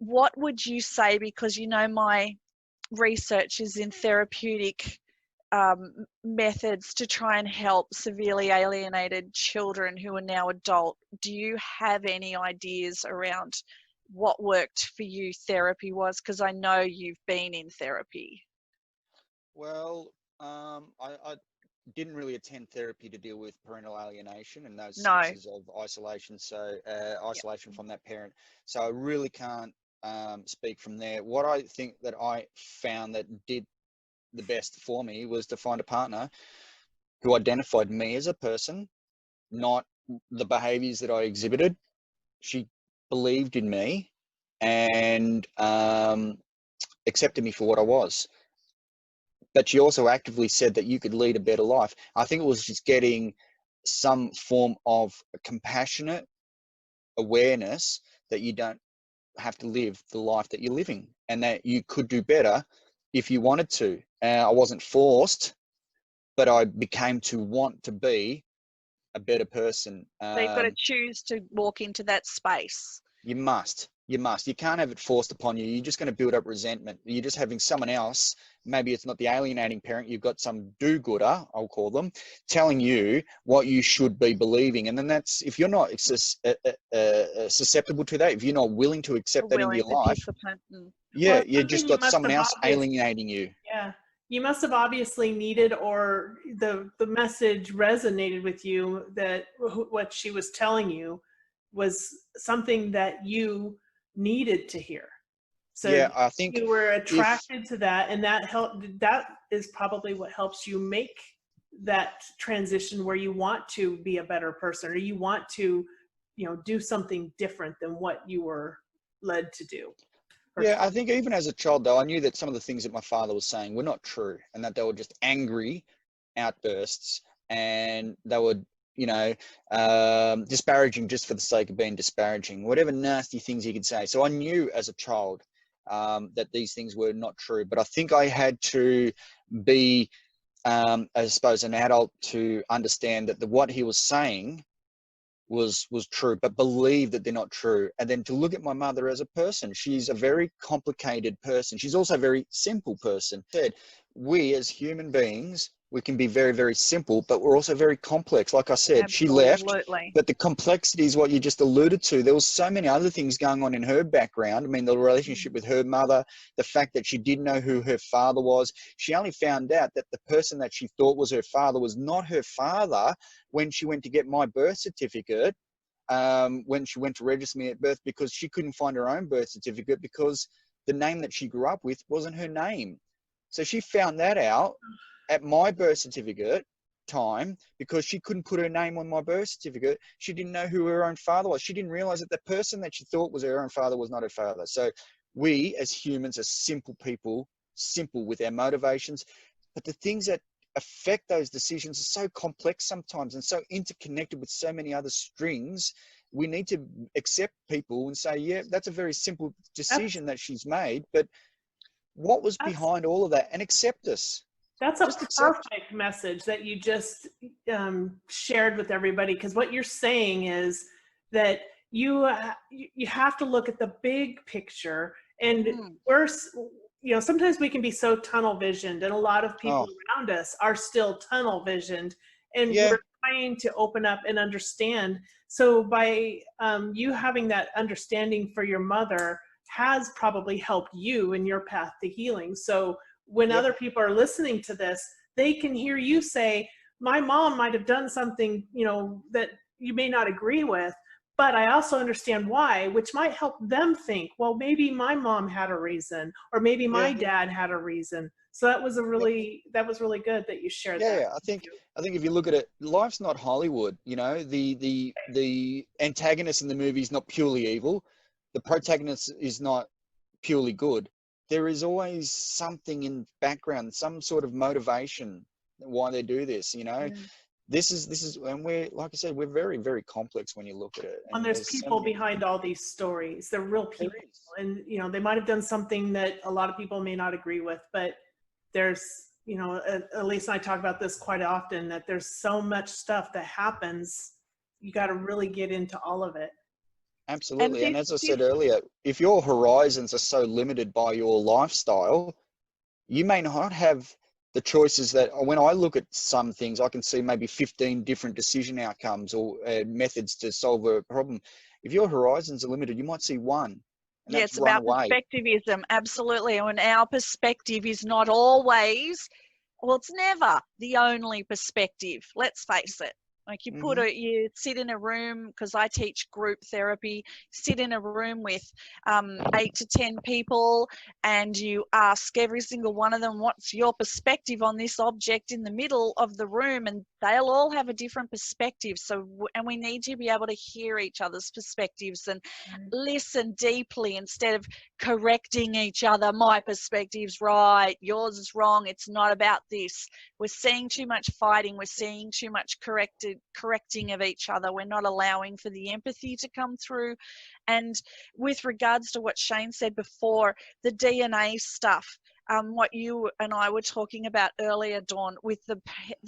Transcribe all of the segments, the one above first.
what would you say, because you know my research is in therapeutic methods to try and help severely alienated children who are now adult. Do you have any ideas around what worked for you therapy was? Because I know you've been in therapy. Well, I didn't really attend therapy to deal with parental alienation and those No. senses of isolation. So Yep. isolation from that parent. So I really can't speak from there. What I think that I found that did the best for me was to find a partner who identified me as a person, not the behaviors that I exhibited. She believed in me and accepted me for what I was. But she also actively said that you could lead a better life. I think it was just getting some form of compassionate awareness that you don't have to live the life that you're living and that you could do better if you wanted to. I wasn't forced, but I became to want to be a better person. So you've got to choose to walk into that space. You must. You must. You can't have it forced upon you. You're just going to build up resentment. You're just having someone else, maybe it's not the alienating parent, you've got some do-gooder, I'll call them, telling you what you should be believing. And then that's, if you're not susceptible to that, if you're not willing to accept that into Willing your life, participant. yeah, Well, you just something you got must someone have else alienating you. Yeah, you must have obviously needed, or the message resonated with you, that what she was telling you was something that you needed to hear. So Yeah, I think you were if attracted to that, and that helped. That is probably what helps you make that transition where you want to be a better person, or you want to, do something different than what you were led to do. Yeah, I think even as a child, though, I knew that some of the things that my father was saying were not true and that they were just angry outbursts and they were, disparaging just for the sake of being disparaging, whatever nasty things he could say. So I knew as a child that these things were not true. But I think I had to be, I suppose, an adult to understand that what he was saying was true, but believe that they're not true. And then to look at my mother as a person, she's a very complicated person. She's also a very simple person. Said, we as human beings, we can be very, very simple, but we're also very complex. Like I said, she left, Absolutely. but the complexity is what you just alluded to. There was so many other things going on in her background. I mean, the relationship with her mother, the fact that she didn't know who her father was. She only found out that the person that she thought was her father was not her father when she went to get my birth certificate, when she went to register me at birth, because she couldn't find her own birth certificate because the name that she grew up with wasn't her name. So she found that out at my birth certificate time because she couldn't put her name on my birth certificate. She didn't know who her own father was. She didn't realize that the person that she thought was her own father was not her father. So we as humans are simple people, simple with our motivations, but the things that affect those decisions are so complex sometimes and so interconnected with so many other strings. We need to accept people and say, yeah, that's a very simple decision that she's made, but what was behind all of that? And accept us. That's a perfect message that you just shared with everybody, because what you're saying is that you have to look at the big picture, and we're, sometimes we can be so tunnel visioned, and a lot of people around us are still tunnel visioned, and we're trying to open up and understand. So by you having that understanding for your mother has probably helped you in your path to healing. So when other people are listening to this, they can hear you say, my mom might have done something, that you may not agree with, but I also understand why, which might help them think, well, maybe my mom had a reason, or maybe my dad had a reason. So that was really good that you shared that. Yeah, I think if you look at it, life's not Hollywood. The antagonist in the movie is not purely evil. The protagonist is not purely good. There is always something in background, some sort of motivation why they do this. This is, and we're, like I said, we're very, very complex when you look at it. And there's people behind all these stories. They're real people, and they might have done something that a lot of people may not agree with, but there's, Alyse and I talk about this quite often, that there's so much stuff that happens. You got to really get into all of it. Absolutely. And as I this said earlier, if your horizons are so limited by your lifestyle, you may not have the choices that when I look at some things, I can see maybe 15 different decision outcomes or methods to solve a problem. If your horizons are limited, you might see one, and Yeah, that's it's run about away. perspectivism, absolutely. And our perspective is not always, well, it's never the only perspective. Let's face it. Like you sit in a room, because I teach group therapy, sit in a room with 8 to 10 people, and you ask every single one of them, what's your perspective on this object in the middle of the room? And they'll all have a different perspective. And we need to be able to hear each other's perspectives and listen deeply instead of correcting each other. My perspective's right, yours is wrong, it's not about this. We're seeing too much fighting, we're seeing too much correcting of each other. We're not allowing for the empathy to come through. And with regards to what Shane said before, the DNA stuff, what you and I were talking about earlier, Dawn, with the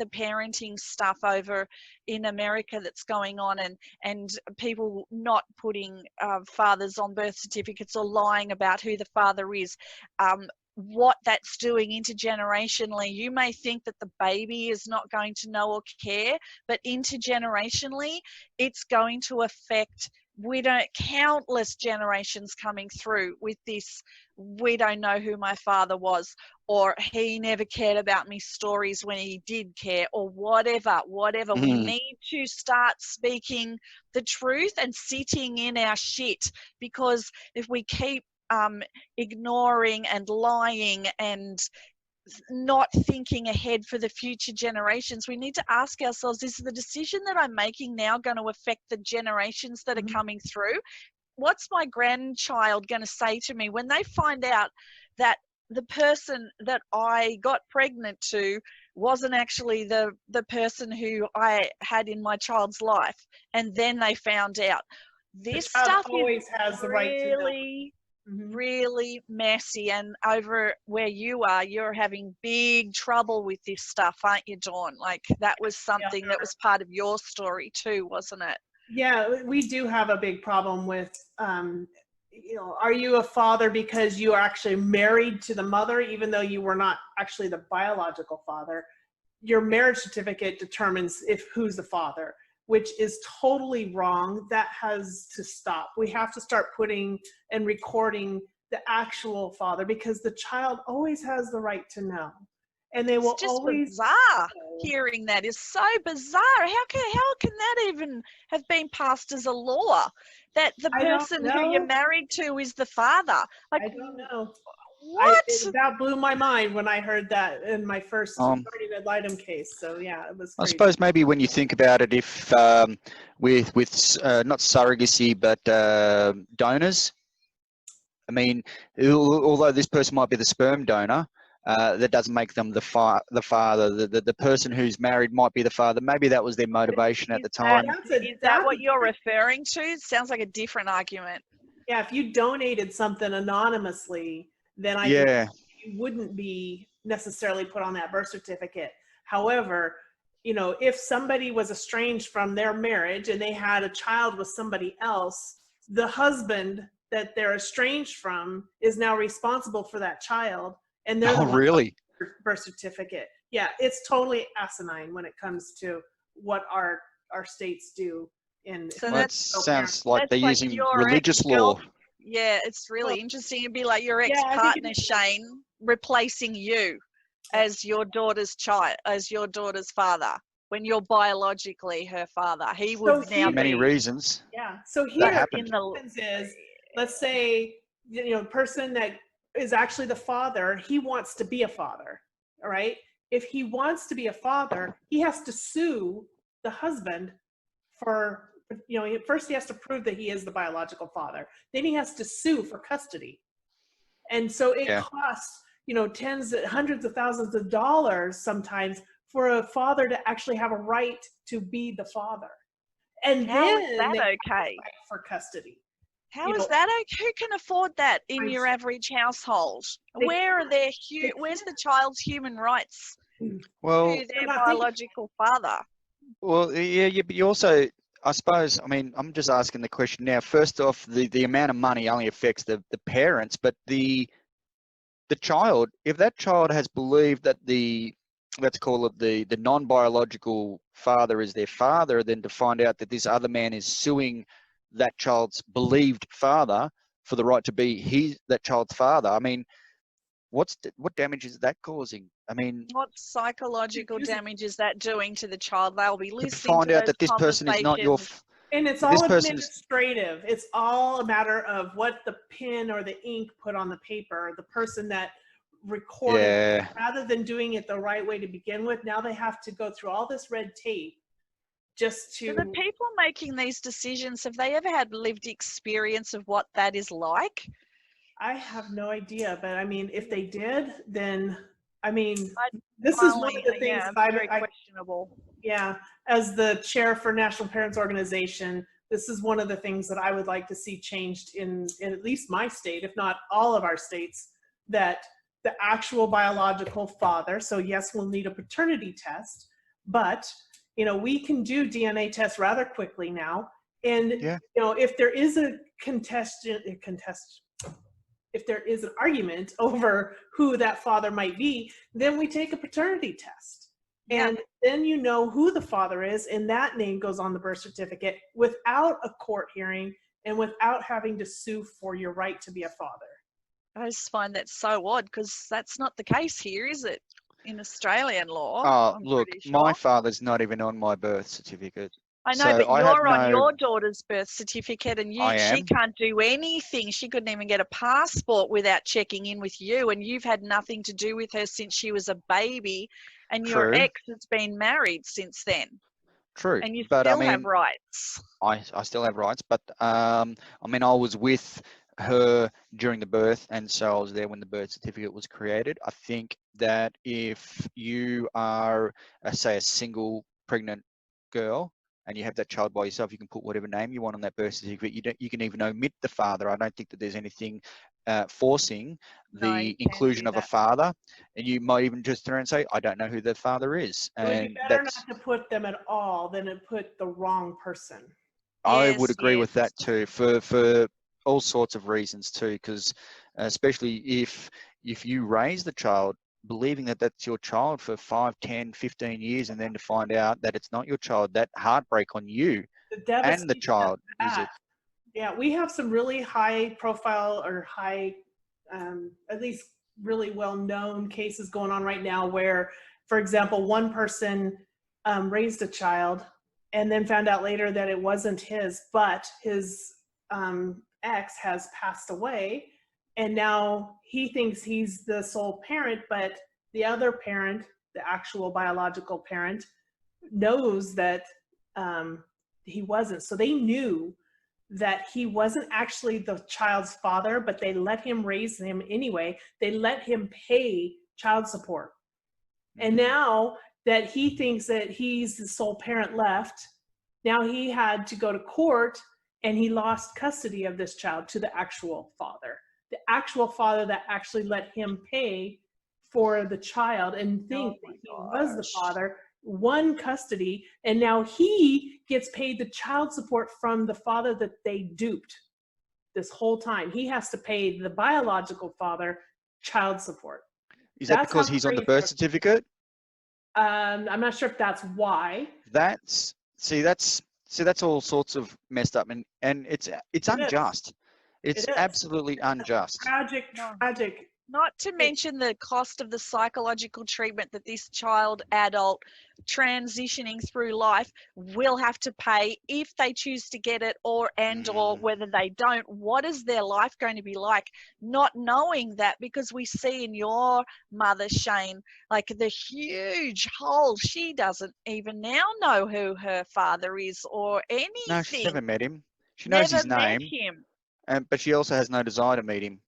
parenting stuff over in America that's going on, and people not putting fathers on birth certificates or lying about who the father is. What that's doing intergenerationally, you may think that the baby is not going to know or care, but intergenerationally, it's going to affect countless generations coming through with this, we don't know who my father was, or he never cared about me stories when he did care, or whatever. We need to start speaking the truth and sitting in our shit, because if we keep ignoring and lying and not thinking ahead for the future generations, we need to ask ourselves, is the decision that I'm making now going to affect the generations that are coming through? What's my grandchild going to say to me when they find out that the person that I got pregnant to wasn't actually the person who I had in my child's life, and then they found out? This stuff always is has the right to know. really messy. And over where you are, you're having big trouble with this stuff, aren't you, Dawn? Like, that was something that was part of your story too, wasn't it? Yeah, we do have a big problem with, are you a father because you are actually married to the mother, even though you were not actually the biological father? Your marriage certificate determines who's the father, which is totally wrong. That has to stop. We have to start putting and recording the actual father, because the child always has the right to know. And they will it's just always bizarre. Hearing that is so bizarre. How can that even have been passed as a law, that the person who you're married to is the father? Like, I don't know. What? That blew my mind when I heard that in my first guardian ad litem case. So yeah, it was crazy. I suppose maybe when you think about it, if with not surrogacy but donors, I mean, although this person might be the sperm donor, that doesn't make them the father. The person who's married might be the father. Maybe that was their motivation at the time. Is that what you're referring to? It sounds like a different argument. Yeah, if you donated something anonymously, then I think you wouldn't be necessarily put on that birth certificate. However, if somebody was estranged from their marriage and they had a child with somebody else, the husband that they're estranged from is now responsible for that child, and they're the really birth certificate. Yeah, it's totally asinine when it comes to what our states do. So that sounds like they're using religious law. Yeah, it's really interesting. It'd be like your ex-partner, Shane, replacing you as your daughter's child, as your daughter's father, when you're biologically her father. He would now for many reasons. Yeah. So here what happens is, let's say, person that is actually the father, he wants to be a father. All right. If he wants to be a father, he has to sue the husband for, first he has to prove that he is the biological father. Then he has to sue for custody. And so it costs, hundreds of thousands of dollars sometimes for a father to actually have a right to be the father. And how is that okay? Fight for custody. How is that okay? Who can afford that in your average household? Where's the child's human rights to their biological father? Well, yeah, but you also, I suppose, I mean, I'm just asking the question now. First off, the amount of money only affects the parents, but the child, if that child has believed that let's call it the non-biological father is their father, then to find out that this other man is suing that child's believed father for the right to be that child's father, I mean, what damage is that causing? I mean, What psychological damage is that doing to the child? They'll be to listening find to out those that this person is not your, conversations. And it's this all person is, administrative. It's all a matter of what the pen or the ink put on the paper. The person that recorded it, yeah. rather than doing it the right way to begin with, now they have to go through all this red tape just Do to. the people making these decisions, have they ever had lived experience of what that is like? I have no idea, but I mean, if they did, then I mean, I this is one of the things yeah, that very questionable. yeah, as the chair for National Parents Organization, this is one of the things that I would like to see changed in at least my state, if not all of our states, that the actual biological father, so yes, we'll need a paternity test, but you know, we can do DNA tests rather quickly now. And Yeah. you know, if there is a if there is an argument over who that father might be, then we take a paternity test. Yeah. And then you know who the father is, and that name goes on the birth certificate without a court hearing and without having to sue for your right to be a father. I just find that so odd because that's not the case here, is it? In Australian law, Oh, I'm look, pretty my sure. father's not even on my birth certificate. I know, So but I have you're on no, your daughter's birth certificate and I she am. can't do anything. She couldn't even get a passport without checking in with you, and you've had nothing to do with her since she was a baby, and your True, ex has been married since then, true. and you But I still have mean, rights. I still have rights, but I mean, I was with her during the birth, and so I was there when the birth certificate was created. I think that if you are, say, a single pregnant girl and you have that child by yourself, you can put whatever name you want on that birth certificate. You can even omit the father. I don't think that there's anything forcing No, you the can inclusion do of a that. father, and you might even just turn and say, I don't know who the father is, It would be and better that's, not to put them at all than to put the wrong person. I would Yes, agree with yes. that too, for all sorts of reasons too, because especially if you raise the child believing that that's your child for 5, 10, 15 years, and then to find out that it's not your child, that heartbreak on you The and the devastation of child is that. it. Yeah, we have some really high profile or high, at least really well known cases going on right now where, for example, one person raised a child and then found out later that it wasn't his, but his ex has passed away. And now he thinks he's the sole parent, but the other parent, the actual biological parent, knows that he wasn't. So they knew that he wasn't actually the child's father, but they let him raise him anyway. They let him pay child support. And now that he thinks that he's the sole parent left, now he had to go to court and he lost custody of this child to the actual father. The actual father that actually let him pay for the child and think Oh that he my was the gosh. father, won custody, and now he gets paid the child support from the father that they duped this whole time. He has to pay the biological father child support. Is that That's how because he's on the crazy. birth certificate? I'm not sure if that's why. That's that's all sorts of messed up, and it's It is. unjust. It's It is. absolutely unjust. Tragic, No. tragic. Not to mention the cost of the psychological treatment that this child adult transitioning through life will have to pay if they choose to get it or whether they don't. What is their life going to be like not knowing that? Because we see in your mother, Shane, like the huge hole. She doesn't even now know who her father is or No, she's never anything. met him. She knows Never his met name, him. but she also has no desire to meet him.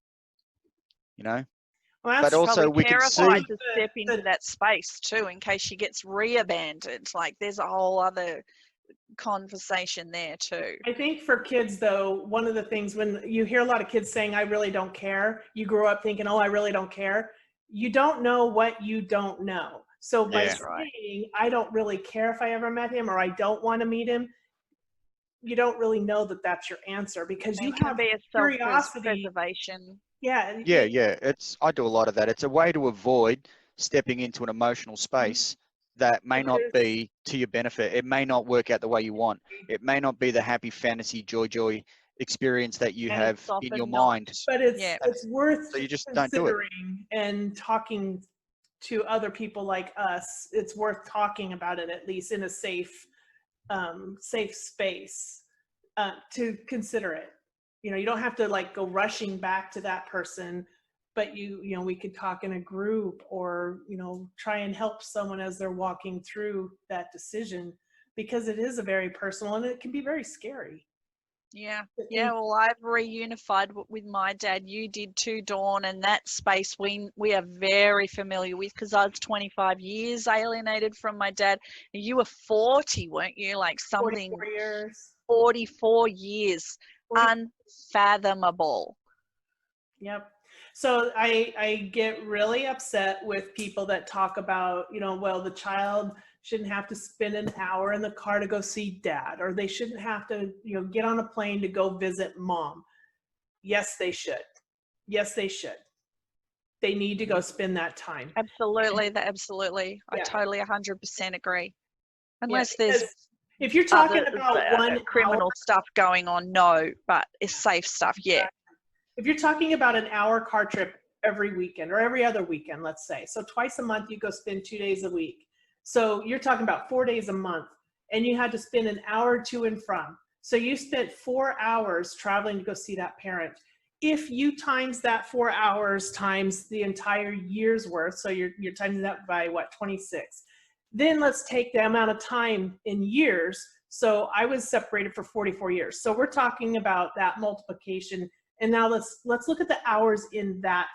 You know. Well, But that's also Probably we can terrified see. to step into that space too in case she gets re-abandoned. Like there's a whole other conversation there too. I think for kids though, one of the things when you hear a lot of kids saying, I really don't care, you grew up thinking, oh, I really don't care. You don't know what you don't know. So by Yeah. That's right. saying, I don't really care if I ever met him or I don't want to meet him, you don't really know that that's your answer, because you It can have be a curiosity. self-preservation. Yeah. Yeah. I do a lot of that. It's a way to avoid stepping into an emotional space that may not be to your benefit. It may not work out the way you want. It may not be the happy fantasy joy experience that you And have it's in your often not. mind. But it's worth So you just don't do it. considering and talking to other people like us. It's worth talking about it, at least in a safe space, to consider it. You know, you don't have to like go rushing back to that person, but you know, we could talk in a group, or, you know, try and help someone as they're walking through that decision, because it is a very personal, and it can be very scary. Yeah. Well, I've reunified with my dad. You did too, Dawn, and that space we are very familiar with, because I was 25 years alienated from my dad. You were 40, weren't you? Like something. 44 years. 44 years. 40. Unfathomable. Yep. So I get really upset with people that talk about, you know, well, the child shouldn't have to spend an hour in the car to go see dad, or they shouldn't have to, you know, get on a plane to go visit mom. Yes, they should. Yes, they should. They need to go spend that time. Absolutely. Absolutely. Yeah. I totally 100% agree. Unless Yeah, there's if you're talking about criminal stuff going on, no, but it's safe stuff. Yeah. If you're talking about an hour car trip every weekend, or every other weekend, let's say, so twice a month you go spend 2 days a week. So you're talking about 4 days a month, and you had to spend an hour to and from. So you spent 4 hours traveling to go see that parent. If you times that 4 hours times the entire year's worth, so you're timing that by what, 26. Then let's take the amount of time in years. So I was separated for 44 years. So we're talking about that multiplication. And now let's look at the hours in that,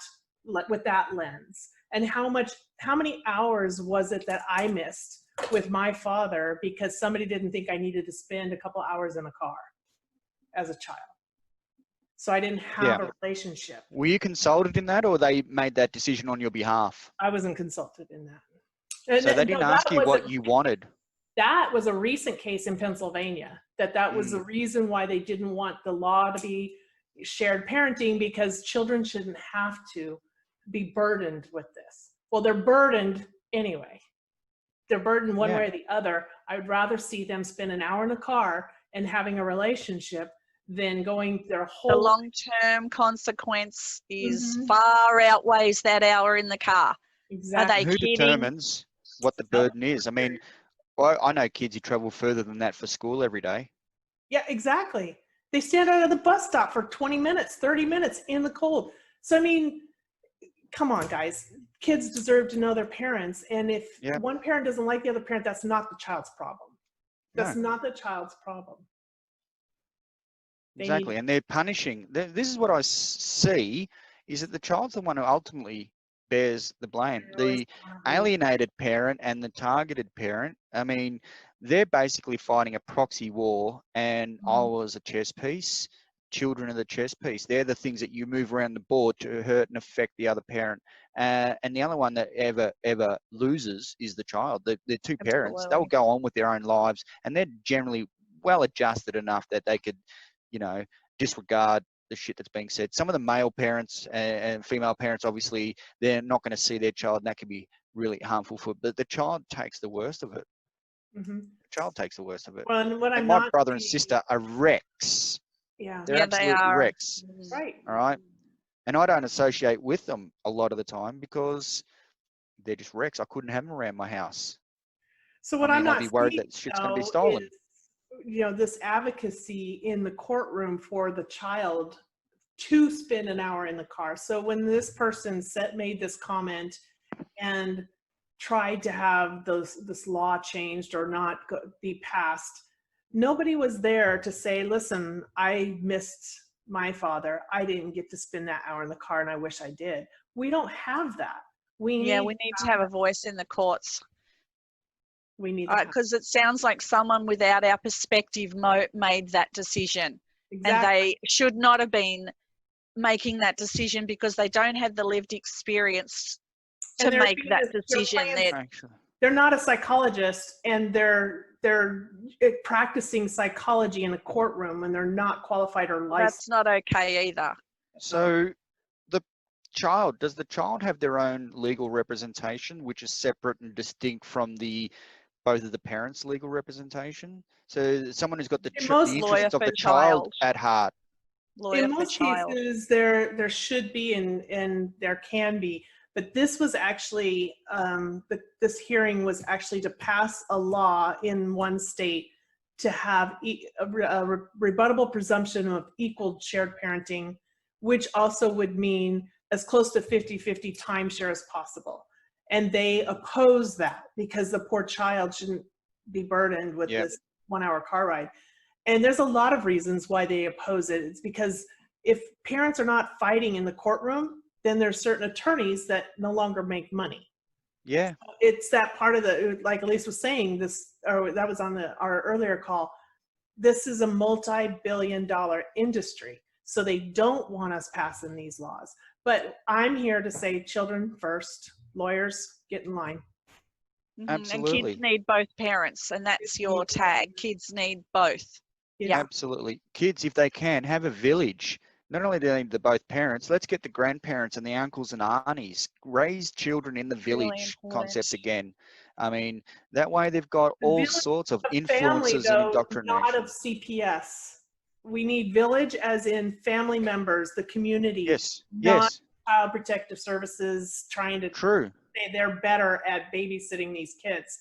with that lens, and how many hours was it that I missed with my father because somebody didn't think I needed to spend a couple hours in a car as a child. So I didn't have a relationship. Were you consulted in that, or they made that decision on your behalf? I wasn't consulted in that. And so they didn't ask you what you wanted. That was a recent case in Pennsylvania, that was the reason why they didn't want the law to be shared parenting, because children shouldn't have to be burdened with this. Well, they're burdened anyway. They're burdened one way or the other. I'd rather see them spend an hour in a car and having a relationship than going their whole. The long-term consequence is far outweighs that hour in the car. Exactly. Are they Who kidding? determines what the burden is? I mean, I know kids who travel further than that for school every day. Yeah, exactly. They stand out at the bus stop for 20 minutes, 30 minutes in the cold. So, I mean, come on, guys. Kids deserve to know their parents. And if one parent doesn't like the other parent, that's not the child's problem. That's not the child's problem. Exactly. And they're punishing. This is what I see, is that the child's the one who ultimately bears the blame. The alienated parent and the targeted parent, I mean, they're basically fighting a proxy war, and I was a chess piece. Children are the chess piece. They're the things that you move around the board to hurt and affect the other parent. And the other one that ever loses is the child. The two parents, they'll go on with their own lives, and they're generally well adjusted enough that they could, you know, disregard the shit that's being said. Some of the male parents and female parents, obviously, they're not going to see their child, and that can be really harmful for. But the child takes the worst of it. The child takes the worst of it. Well, and my brother and sister are wrecks. Yeah, they're absolute wrecks. Right. All right. And I don't associate with them a lot of the time because they're just wrecks. I couldn't have them around my house. So what I'm not I'd be worried that shit's going to be stolen. You know, this advocacy in the courtroom for the child to spend an hour in the car. So when this person made this comment and tried to have this law changed or not be passed, nobody was there to say, listen, I missed my father. I didn't get to spend that hour in the car, and I wish I did. We don't have that. We need to have a voice in the courts. We need because it sounds like someone without our perspective made that decision. Exactly. And they should not have been making that decision because they don't have the lived experience to make that decision. They're not a psychologist, and they're practicing psychology in a courtroom and they're not qualified or licensed. That's not okay either. So does the child have their own legal representation, which is separate and distinct from both of the parents' legal representation? So someone who's got the interests of the child at heart. In most cases, there should be and there can be, but this was actually this hearing was actually to pass a law in one state to have a rebuttable presumption of equal shared parenting, which also would mean as close to 50-50 timeshare as possible. And they oppose that because the poor child shouldn't be burdened with this 1 hour car ride. And there's a lot of reasons why they oppose it. It's because if parents are not fighting in the courtroom, then there's certain attorneys that no longer make money. Yeah. So it's that part of like Alyse was saying, that was on our earlier call, this is a multi-billion-dollar industry. So they don't want us passing these laws. But I'm here to say children first, lawyers get in line. Absolutely. And kids need both parents, and that's your tag. Kids need both. Yeah. Absolutely. Kids, if they can, have a village. Not only do they need both parents, let's get the grandparents and the uncles and aunties. Raise children in the village concept again. I mean, that way they've got all sorts of influences and indoctrination. Not of CPS. We need village as in family members, the community. Yes. Not Child Protective Services trying to say they're better at babysitting these kids.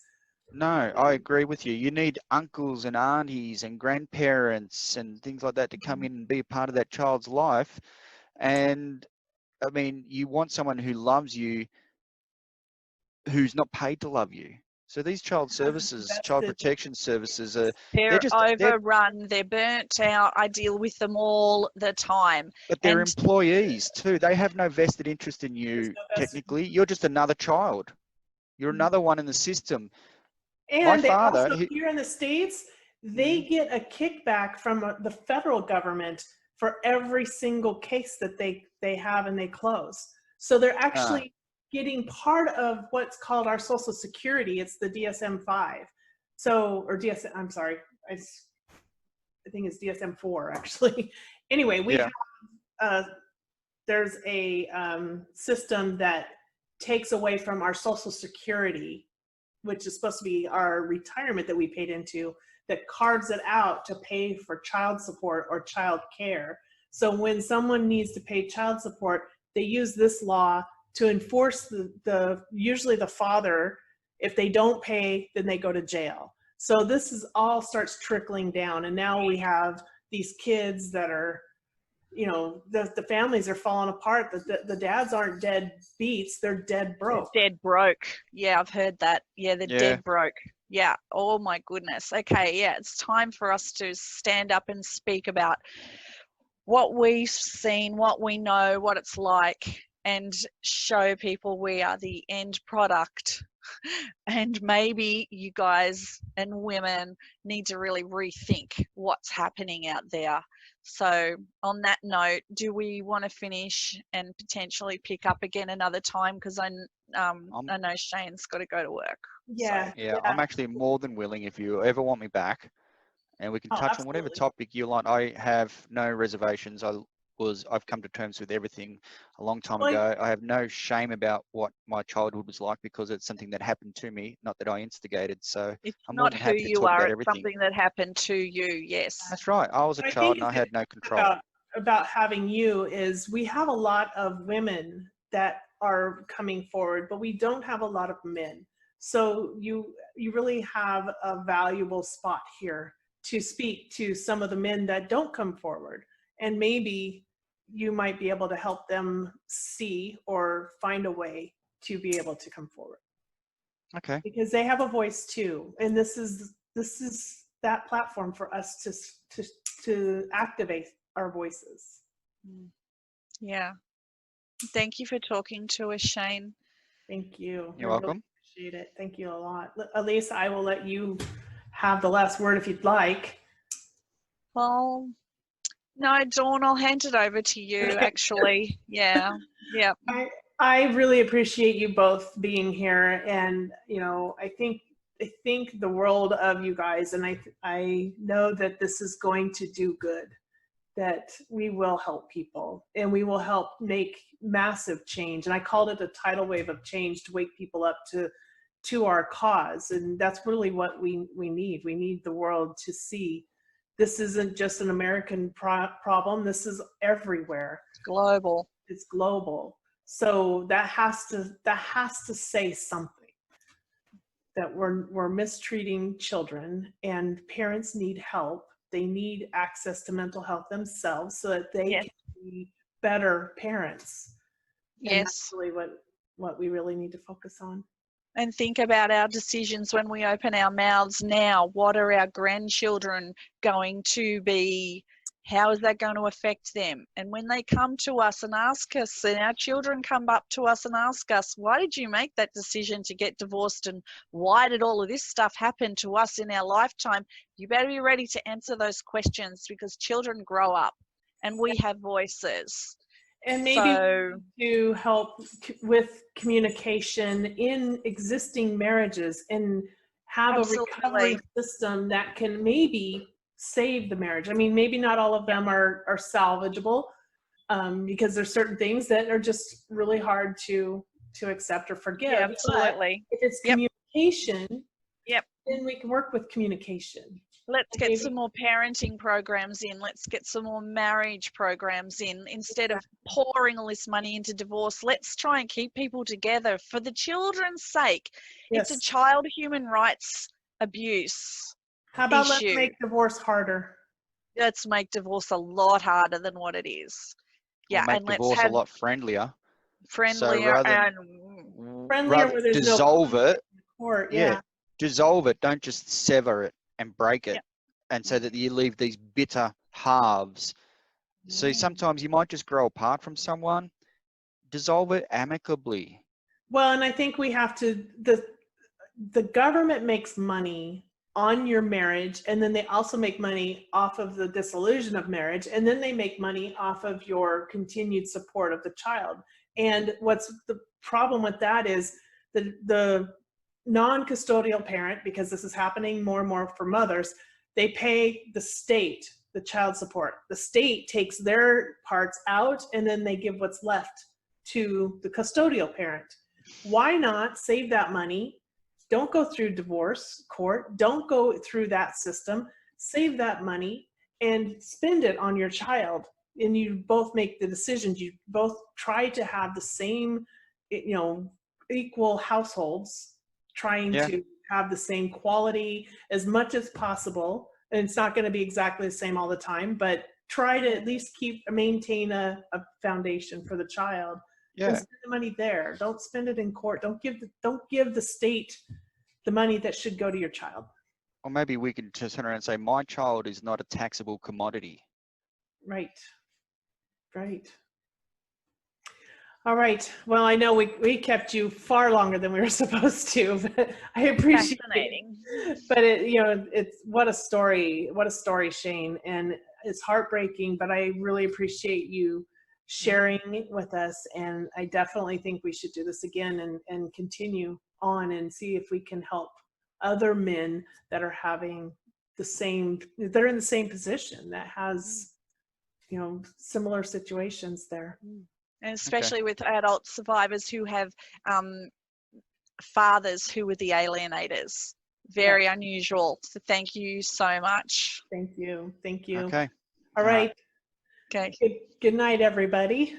No, I agree with you. You need uncles and aunties and grandparents and things like that to come in and be a part of that child's life. And I mean, you want someone who loves you, who's not paid to love you. So these child services, child protection services they're overrun, they're burnt out. I deal with them all the time. But they're employees too. They have no vested interest in you, technically. You're just another child. You're another one in the system. And also here in the States, they get a kickback from the federal government for every single case that they have and they close. So they're actually getting part of what's called our Social Security. It's the DSM-5. So, or DSM, I'm sorry, I think it's DSM-4 actually. Anyway, we have, there's a system that takes away from our Social Security, which is supposed to be our retirement that we paid into, that carves it out to pay for child support or child care. So when someone needs to pay child support, they use this law to enforce usually the father. If they don't pay, then they go to jail. So this is all starts trickling down. And now we have these kids that are, you know, the families are falling apart. The dads aren't dead beats, they're dead broke. They're dead broke. Yeah, I've heard that. Yeah, they're dead broke. Yeah. Oh my goodness. Okay. Yeah. It's time for us to stand up and speak about what we've seen, what we know, what it's like, and show people we are the end product. And maybe you guys and women need to really rethink what's happening out there. So on that note, do we want to finish and potentially pick up again another time? Because I know Shane's got to go to work. Yeah. So. Yeah, I'm actually more than willing if you ever want me back, and we can touch on whatever topic you like. I have no reservations. I've come to terms with everything a long time ago. I have no shame about what my childhood was like because it's something that happened to me, not that I instigated. So it's I'm not more than who happy to you talk are, about it's everything. something that happened to you. Yes, that's right. I was a child and I had no control. About having you is we have a lot of women that are coming forward, but we don't have a lot of men. So you really have a valuable spot here to speak to some of the men that don't come forward, and maybe you might be able to help them see or find a way to be able to come forward. Okay. Because they have a voice too, and this is that platform for us to activate our voices. Yeah. Thank you for talking to us, Shane. Thank you. You're welcome. Really appreciate it. Thank you a lot. Alyse, I will let you have the last word if you'd like. Well, no, Dawn, I'll hand it over to you, actually. Yeah. I really appreciate you both being here. And, you know, I think think the world of you guys, and I know that this is going to do good, that we will help people and we will help make massive change. And I called it a tidal wave of change to wake people up to our cause. And that's really what we need. We need the world to see this isn't just an American problem. This is everywhere. Global. It's global. So that has to say something, that we're mistreating children, and parents need help. They need access to mental health themselves so that they Yes. can be better parents. And Yes. that's really what we really need to focus on. And think about our decisions when we open our mouths now. What are our grandchildren going to be? How is that going to affect them? And when they come to us and ask us, and our children come up to us and ask us, why did you make that decision to get divorced? And why did all of this stuff happen to us in our lifetime? You better be ready to answer those questions, because children grow up and we have voices. And maybe to help with communication in existing marriages, and have Absolutely. a recovery system that can maybe save the marriage. I mean, maybe not all of them are salvageable, because there's certain things that are just really hard to accept or forgive. Yeah, absolutely. But if it's communication, then we can work with communication. Let's get some more parenting programs in. Let's get some more marriage programs in. Instead of pouring all this money into divorce, let's try and keep people together for the children's sake. Yes. It's a child human rights abuse How about issue. let's make divorce harder? Let's make divorce a lot harder than what it is. Yeah, We'll make and let's divorce have a lot friendlier. friendlier rather where there's dissolve no it. Court, Dissolve it. Don't just sever it and break it, and so that you leave these bitter halves. So sometimes you might just grow apart from someone. Dissolve it amicably. Well, and I think we have to, the government makes money on your marriage, and then they also make money off of the dissolution of marriage, and then they make money off of your continued support of the child. And what's the problem with that is the non-custodial parent, because this is happening more and more for mothers, they pay the state the child support. The state takes their parts out, and then they give what's left to the custodial parent. Why not save that money? Don't go through divorce court. Don't go through that system. Save that money and spend it on your child. And you both make the decisions. You both try to have the same, equal households, trying to have the same quality as much as possible. And it's not going to be exactly the same all the time, but try to at least maintain a foundation for the child. And spend the money there. Don't spend it in court. Don't give the state the money that should go to your child. Or maybe we can just turn around and say, my child is not a taxable commodity. Right. All right. Well, I know we kept you far longer than we were supposed to, but I appreciate it. But it's what a story, Shane. And it's heartbreaking, but I really appreciate you sharing with us. And I definitely think we should do this again and continue on and see if we can help other men that are having they're in the same position, that has, similar situations there. And especially with adult survivors who have fathers who were the alienators. Very unusual. So thank you so much. Thank you. Okay. All right. Okay. Good night, everybody.